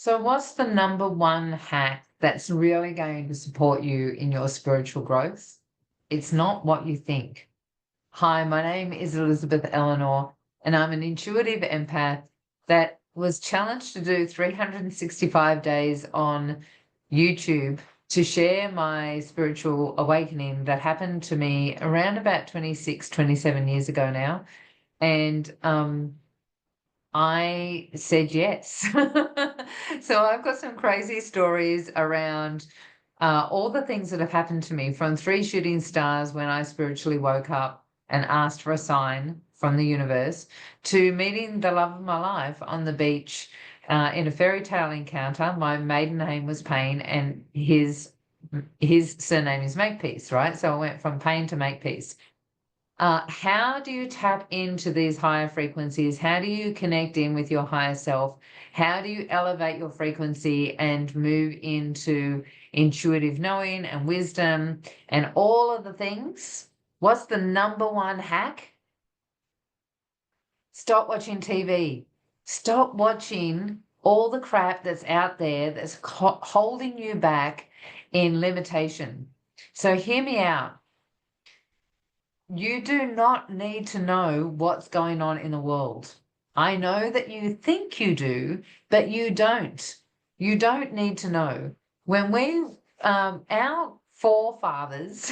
So, what's the number one hack that's really going to support you in your spiritual growth? It's not what you think. Hi, my name is Elizabeth Eleanor, and I'm an intuitive empath that was challenged to do 365 days on YouTube to share my spiritual awakening that happened to me around about 26, 27 years ago now. And I said yes. So I've got some crazy stories around all the things that have happened to me, from 3 shooting stars when I spiritually woke up and asked for a sign from the universe, to meeting the love of my life on the beach in a fairy tale encounter. My maiden name was Pain, and his surname is Makepeace, right? So I went from Pain to Makepeace. How do you tap into these higher frequencies? How do you connect in with your higher self? How do you elevate your frequency and move into intuitive knowing and wisdom and all of the things? What's the number one hack? Stop watching TV. Stop watching all the crap that's out there that's holding you back in limitation. So hear me out. You do not need to know what's going on in the world. I know that you think you do, but you don't. You don't need to know. When our forefathers,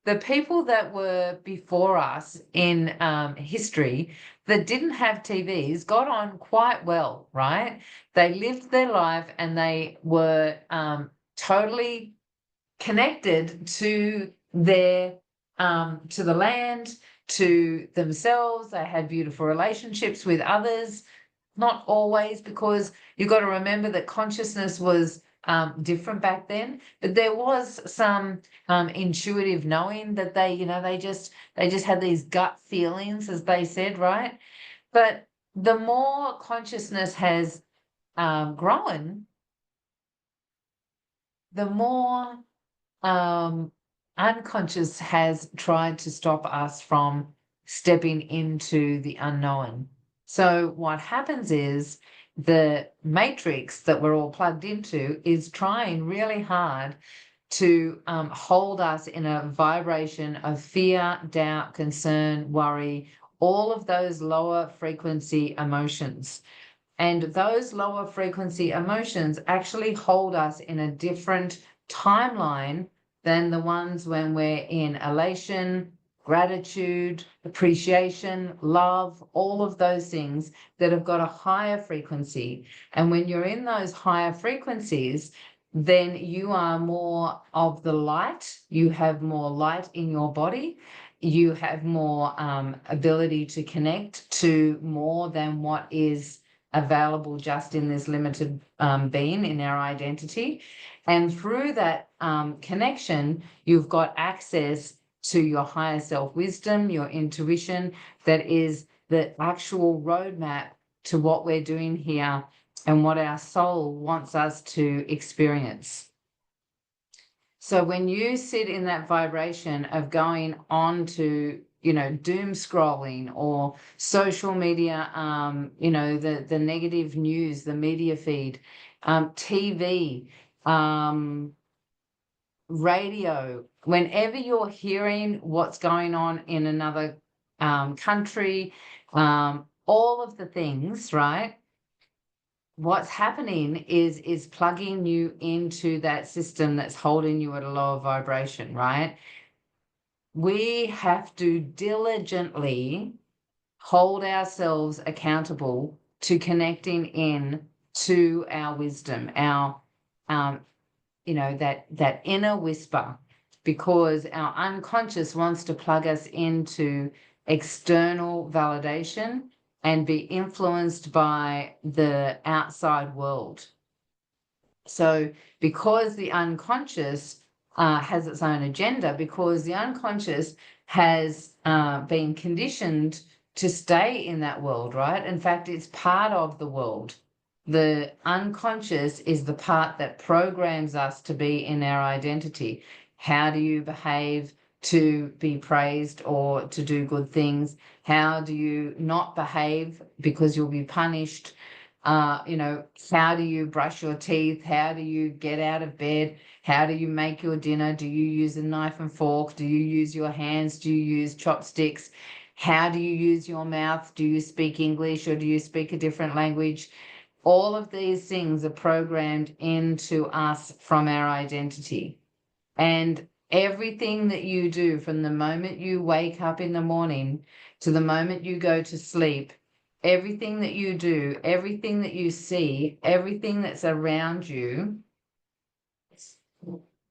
the people that were before us in history that didn't have TVs got on quite well, right? They lived their life and they were totally connected to their to the land, to themselves. They had beautiful relationships with others. Not always, because you've got to remember that consciousness was different back then, but there was some intuitive knowing that they just had these gut feelings, as they said, right? But the more consciousness has grown, the more unconscious has tried to stop us from stepping into the unknown. So what happens is the matrix that we're all plugged into is trying really hard to hold us in a vibration of fear, doubt, concern, worry, all of those lower frequency emotions. And those lower frequency emotions actually hold us in a different timeline than the ones when we're in elation, gratitude, appreciation, love, all of those things that have got a higher frequency. And when you're in those higher frequencies, then you are more of the light. You have more light in your body. You have more ability to connect to more than what is available just in this limited being in our identity. And through that connection, you've got access to your higher self wisdom, your intuition, that is the actual roadmap to what we're doing here and what our soul wants us to experience. So when you sit in that vibration of going on to, doom scrolling or social media, the negative news, the media feed, TV, radio, whenever you're hearing what's going on in another country, all of the things, right? What's happening is plugging you into that system that's holding you at a lower vibration, right? We have to diligently hold ourselves accountable to connecting in to our wisdom, our that inner whisper, because our unconscious wants to plug us into external validation and be influenced by the outside world. So because the unconscious has its own agenda, because the unconscious has been conditioned to stay in that world, right? In fact, it's part of the world. The unconscious is the part that programs us to be in our identity. How do you behave to be praised or to do good things? How do you not behave because you'll be punished? How do you brush your teeth? How do you get out of bed? How do you make your dinner? Do you use a knife and fork? Do you use your hands? Do you use chopsticks? How do you use your mouth? Do you speak English or do you speak a different language? All of these things are programmed into us from our identity. And everything that you do from the moment you wake up in the morning to the moment you go to sleep, everything that you do, everything that you see, everything that's around you,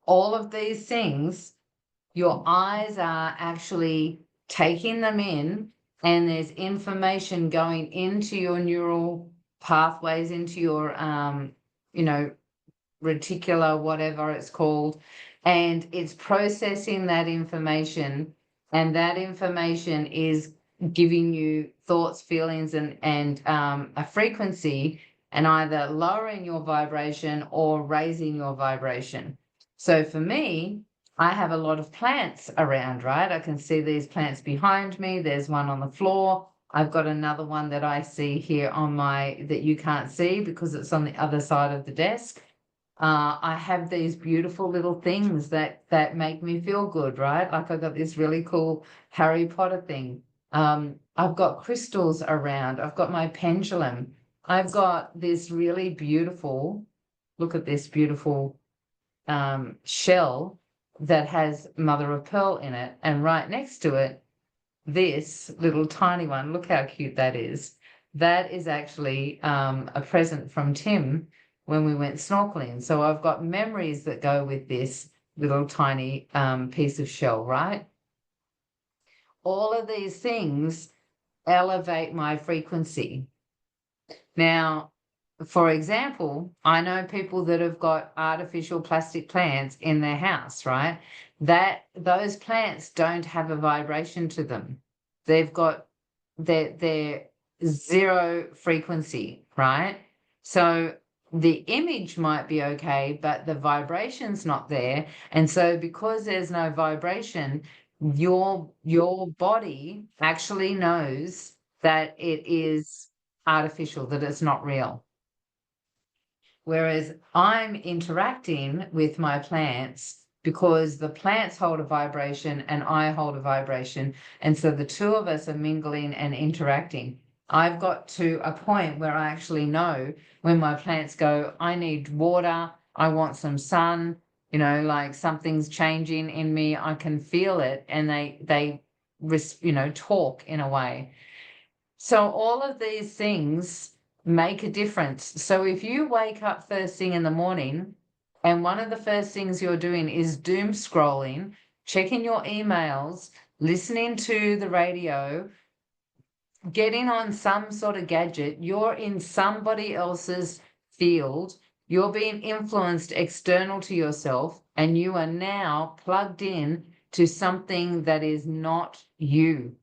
all of these things, your eyes are actually taking them in, and there's information going into your neural pathways, into your, reticular, whatever it's called, and it's processing that information, and that information is giving you thoughts, feelings, and a frequency, and either lowering your vibration or raising your vibration. So for me, I have a lot of plants around, right? I can see these plants behind me. There's one on the floor. I've got another one that I see here that you can't see because it's on the other side of the desk. I have these beautiful little things that make me feel good, right? Like I've got this really cool Harry Potter thing. I've got crystals around. I've got my pendulum. I've got this really beautiful, look at this beautiful shell that has mother of pearl in it. And right next to it, this little tiny one, look how cute that is. That is actually a present from Tim when we went snorkeling. So I've got memories that go with this little tiny piece of shell, right? All of these things elevate my frequency. Now, for example, I know people that have got artificial plastic plants in their house, right? Those plants don't have a vibration to them. They've got their zero frequency, right? So the image might be okay, but the vibration's not there. And so because there's no vibration, your body actually knows that it is artificial, that it's not real. Whereas I'm interacting with my plants because the plants hold a vibration and I hold a vibration. And so the two of us are mingling and interacting. I've got to a point where I actually know when my plants go, I need water, I want some sun, like something's changing in me, I can feel it, and they talk in a way. So all of these things make a difference. So if you wake up first thing in the morning and one of the first things you're doing is doom scrolling, checking your emails, listening to the radio, getting on some sort of gadget, you're in somebody else's field, you're being influenced external to yourself, and you are now plugged in to something that is not you.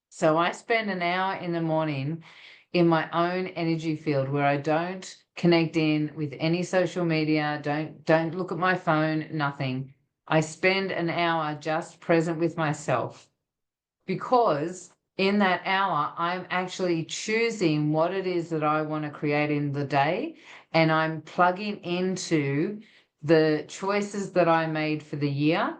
So I spend an hour in the morning in my own energy field where I don't connect in with any social media, don't look at my phone, nothing. I spend an hour just present with myself, because in that hour, I'm actually choosing what it is that I want to create in the day, and I'm plugging into the choices that I made for the year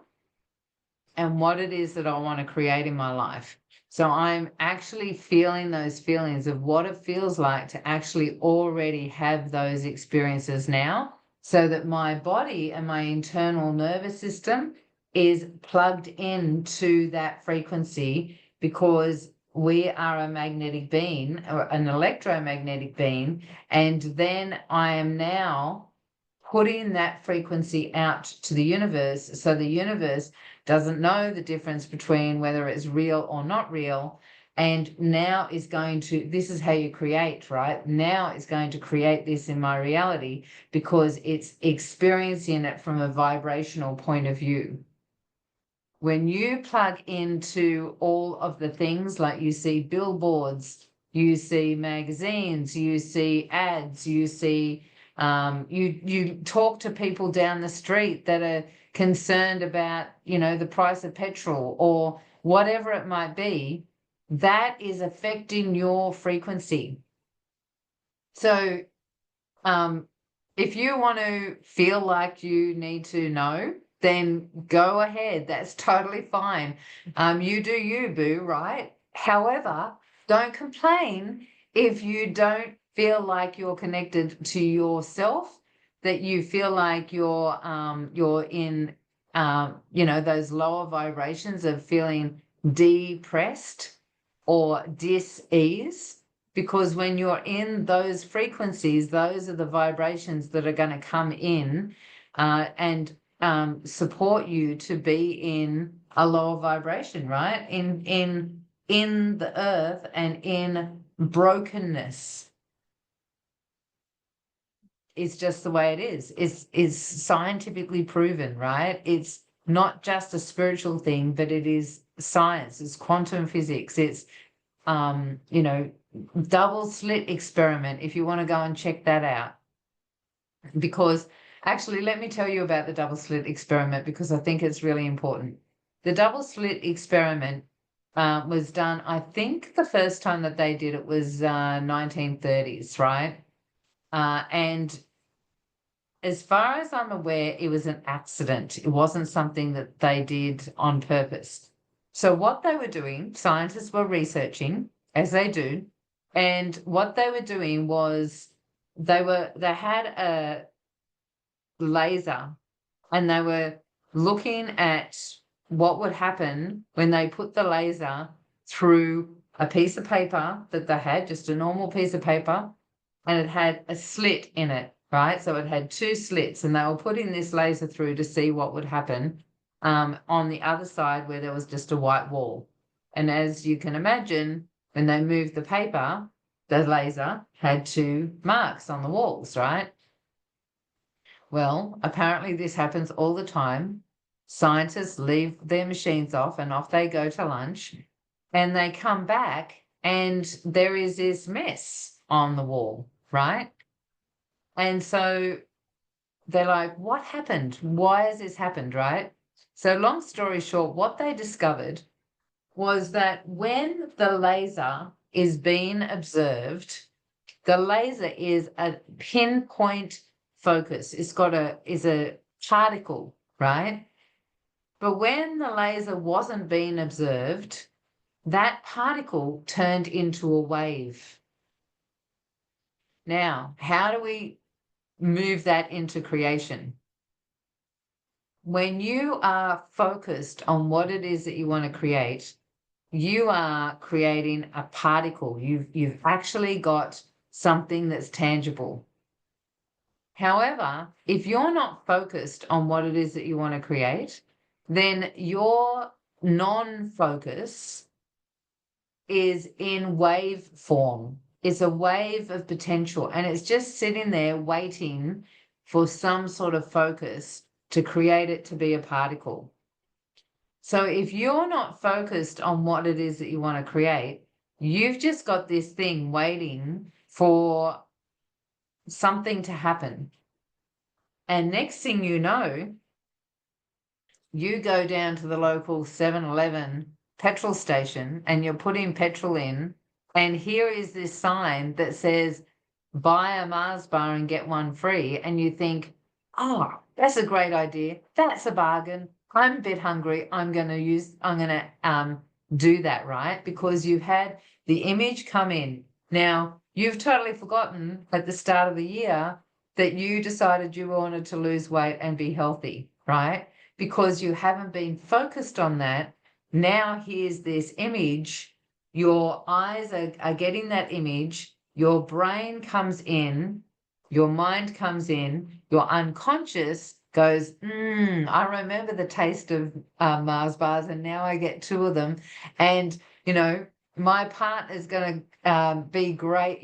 and what it is that I want to create in my life. So I'm actually feeling those feelings of what it feels like to actually already have those experiences now, so that my body and my internal nervous system is plugged into that frequency, because we are a magnetic being or an electromagnetic being. And then I am now putting that frequency out to the universe, so the universe doesn't know the difference between whether it's real or not real, and now is going to, this is how you create, right? Now it's going to create this in my reality because it's experiencing it from a vibrational point of view. When you plug into all of the things, like you see billboards, you see magazines, you see ads, you see you talk to people down the street that are concerned about, the price of petrol or whatever it might be, that is affecting your frequency. So if you want to feel like you need to know, then go ahead. That's totally fine. You do you, boo, right? However, don't complain if you don't feel like you're connected to yourself, that you feel like you're in those lower vibrations of feeling depressed or dis-ease, because when you're in those frequencies, those are the vibrations that are going to come in and support you to be in a lower vibration, right? In the earth and in brokenness. It's just the way it is. It's scientifically proven, right? It's not just a spiritual thing, but it is science. It's quantum physics. It's double slit experiment, if you want to go and check that out. Because actually, let me tell you about the double slit experiment, because I think it's really important. The double slit experiment was done, I think the first time that they did it was 1930s, right? And as far as I'm aware, it was an accident. It wasn't something that they did on purpose. So what they were doing, scientists were researching, as they do, and what they were doing was they had a laser, and they were looking at what would happen when they put the laser through a piece of paper that they had, just a normal piece of paper, and it had a slit in it, right? So it had two slits, and they were putting this laser through to see what would happen on the other side where there was just a white wall. And as you can imagine, when they moved the paper, the laser had two marks on the walls, right? Well, apparently this happens all the time. Scientists leave their machines off and off they go to lunch, and they come back and there is this mess on the wall, right? And so they're like, what happened? Why has this happened, right? So long story short, what they discovered was that when the laser is being observed, the laser is a pinpoint focus. It's got is a particle, right? But when the laser wasn't being observed, that particle turned into a wave. Now, how do we move that into creation? When you are focused on what it is that you want to create, you are creating a particle. You've actually got something that's tangible. However, if you're not focused on what it is that you want to create, then your non-focus is in wave form. It's a wave of potential, and it's just sitting there waiting for some sort of focus to create it to be a particle. So if you're not focused on what it is that you want to create, you've just got this thing waiting for something to happen. And next thing you know, you go down to the local 7-Eleven petrol station and you're putting petrol in, and here is this sign that says, buy a Mars bar and get one free. And you think, oh, that's a great idea. That's a bargain. I'm a bit hungry. I'm going to do that, right? Because you've had the image come in. Now, you've totally forgotten at the start of the year that you decided you wanted to lose weight and be healthy, right? Because you haven't been focused on that. Now here's this image. Your eyes are getting that image. Your brain comes in, your mind comes in, your unconscious goes, I remember the taste of Mars bars, and now I get two of them. And, my partner's going to be great,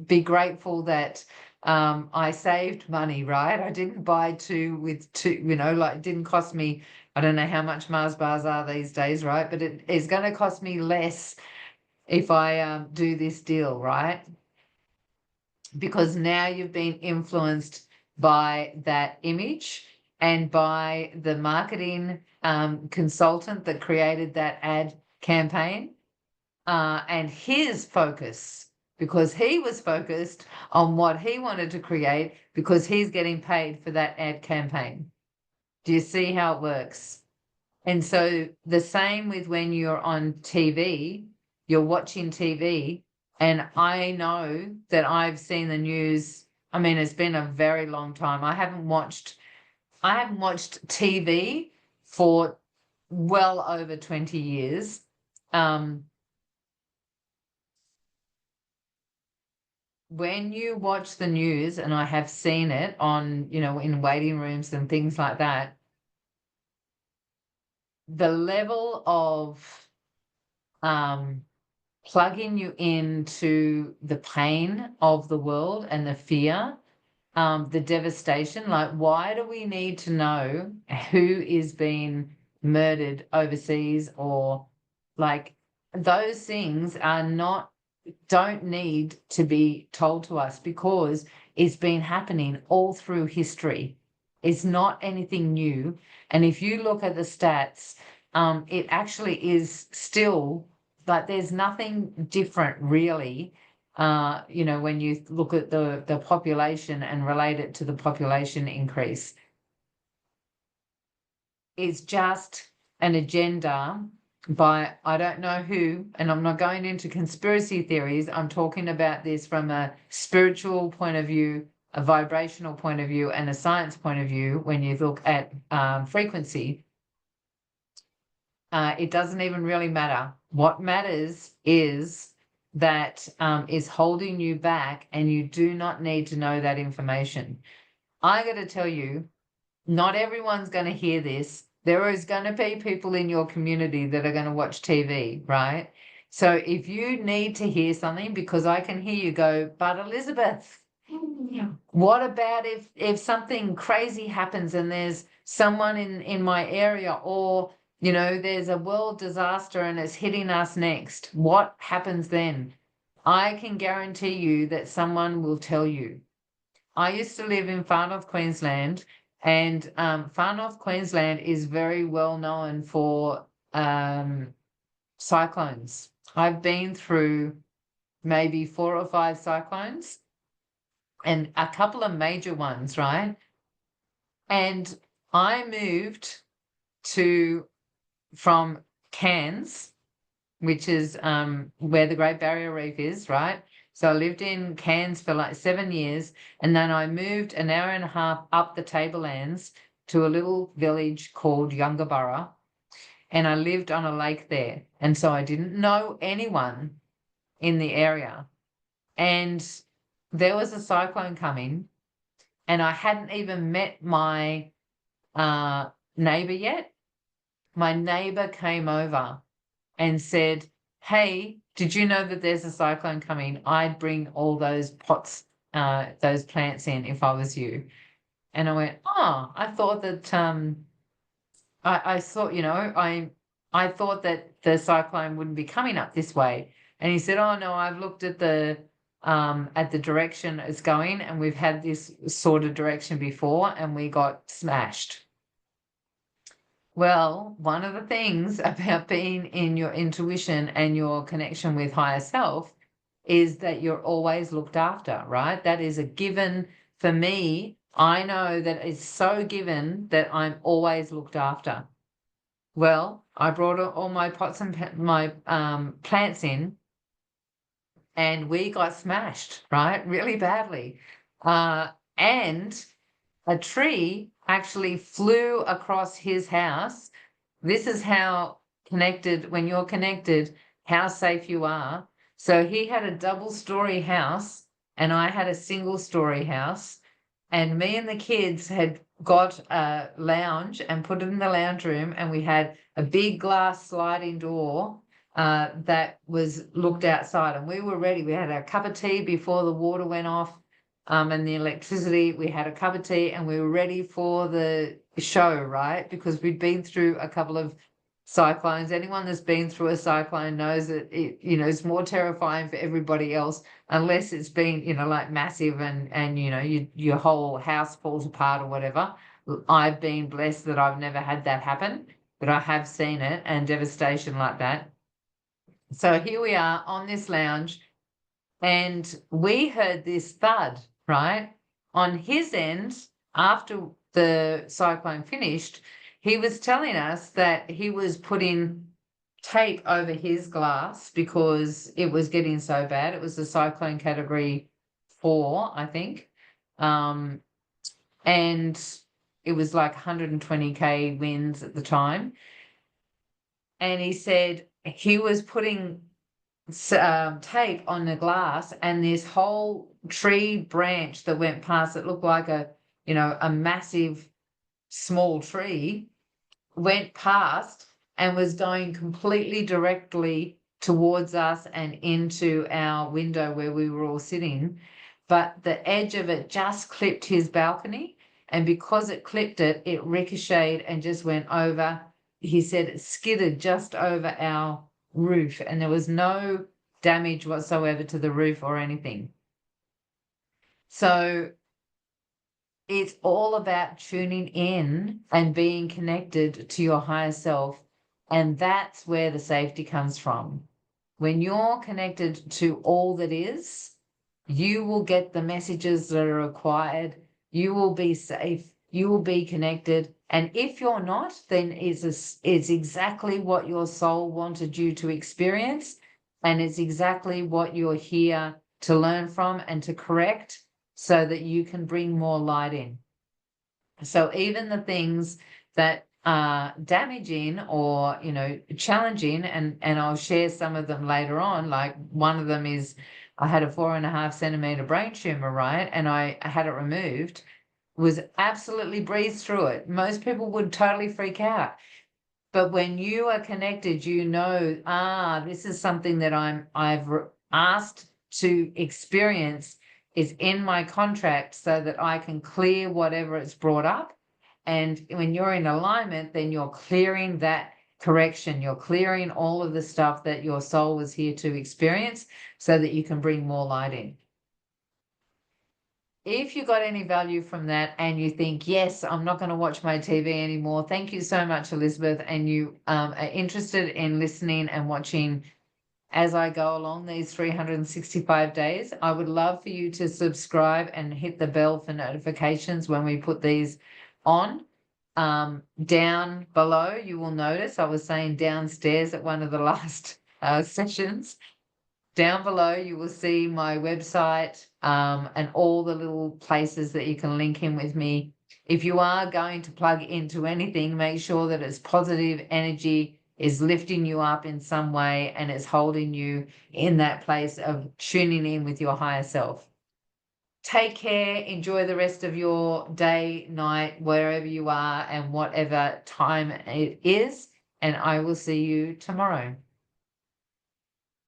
be grateful that I saved money, right? I didn't buy two with two, it didn't cost me, I don't know how much Mars bars are these days, right? But it is going to cost me less if I do this deal, right? Because now you've been influenced by that image and by the marketing consultant that created that ad campaign and his focus, because he was focused on what he wanted to create because he's getting paid for that ad campaign. Do you see how it works? And so the same with when you're on TV, you're watching TV, and I know that I've seen the news. I mean, it's been a very long time. I haven't watched TV for well over 20 years. When you watch the news, and I have seen it on, in waiting rooms and things like that, the level of plugging you into the pain of the world and the fear, the devastation, like why do we need to know who is being murdered overseas, or like those things don't need to be told to us because it's been happening all through history. It's not anything new. And if you look at the stats, it actually is still like there's nothing different really. When you look at the population and relate it to the population increase, it's just an agenda by I don't know who, and I'm not going into conspiracy theories. I'm talking about this from a spiritual point of view, a vibrational point of view, and a science point of view. When you look at frequency, it doesn't even really matter. What matters is that is holding you back, and you do not need to know that information. I got to tell you, not everyone's going to hear this. There is going to be people in your community that are going to watch TV, right? So if you need to hear something, because I can hear you go, but Elizabeth, what about if something crazy happens and there's someone in my area, or there's a world disaster and it's hitting us next? What happens then? I can guarantee you that someone will tell you. I used to live in Far North Queensland, and Far North Queensland is very well known for cyclones. I've been through maybe 4 or 5 cyclones and a couple of major ones, right? And I moved from Cairns, which is where the Great Barrier Reef is, right? So I lived in Cairns for like 7 years, and then I moved an hour and a half up the Tablelands to a little village called Yungaburra, and I lived on a lake there. And so I didn't know anyone in the area. And there was a cyclone coming, and I hadn't even met my neighbor yet. My neighbor came over and said, hey, did you know that there's a cyclone coming? I'd bring all those pots, those plants in if I was you. And I went, oh, I thought that I thought, I thought that the cyclone wouldn't be coming up this way. And he said, oh no, I've looked at the direction it's going, and we've had this sort of direction before and we got smashed. Well, one of the things about being in your intuition and your connection with higher self is that you're always looked after, right? That is a given for me. I know that it's so given that I'm always looked after. Well, I brought all my pots and my plants in, and we got smashed, right? Really badly. And a tree actually flew across his house. This is how connected, when you're connected, how safe you are. So he had a double-story house and I had a single-story house, and me and the kids had got a lounge and put it in the lounge room, and we had a big glass sliding door that was looked outside, and we were ready. We had a cup of tea before the water went off. And the electricity, we had a cup of tea, and we were ready for the show, right? Because we'd been through a couple of cyclones. Anyone that's been through a cyclone knows that it's more terrifying for everybody else, unless it's been, like massive and your whole house falls apart or whatever. I've been blessed that I've never had that happen, but I have seen it, and devastation like that. So here we are on this lounge. And we heard this thud, right? On his end, after the cyclone finished, he was telling us that he was putting tape over his glass because it was getting so bad. It was a cyclone category 4, I think. And it was like 120k winds at the time. And he said he was putting tape on the glass, and this whole tree branch that went past, it looked like a massive small tree, went past and was going completely directly towards us and into our window where we were all sitting. But the edge of it just clipped his balcony. And because it clipped it, it ricocheted and just went over. He said it skidded just over our roof, and there was no damage whatsoever to the roof or anything. So it's all about tuning in and being connected to your higher self. And that's where the safety comes from. When you're connected to all that is, you will get the messages that are required. You will be safe. You will be connected. And if you're not, then it's exactly what your soul wanted you to experience. And it's exactly what you're here to learn from and to correct so that you can bring more light in. So even the things that are damaging or, challenging, and I'll share some of them later on, like one of them is I had a 4.5 centimeter brain tumor, right? And I had it removed, was absolutely breezed through it. Most people would totally freak out. But when you are connected, this is something that I've asked to experience, is in my contract so that I can clear whatever it's brought up. And when you're in alignment, then you're clearing that correction. You're clearing all of the stuff that your soul was here to experience so that you can bring more light in. If you got any value from that and you think, yes, I'm not going to watch my TV anymore, thank you so much, Elizabeth, and you are interested in listening and watching as I go along these 365 days, I would love for you to subscribe and hit the bell for notifications when we put these on. Down below, you will notice I was saying downstairs at one of the last sessions. Down below, you will see my website and all the little places that you can link in with me. If you are going to plug into anything, make sure that it's positive energy, is lifting you up in some way, and is holding you in that place of tuning in with your higher self. Take care. Enjoy the rest of your day, night, wherever you are and whatever time it is. And I will see you tomorrow.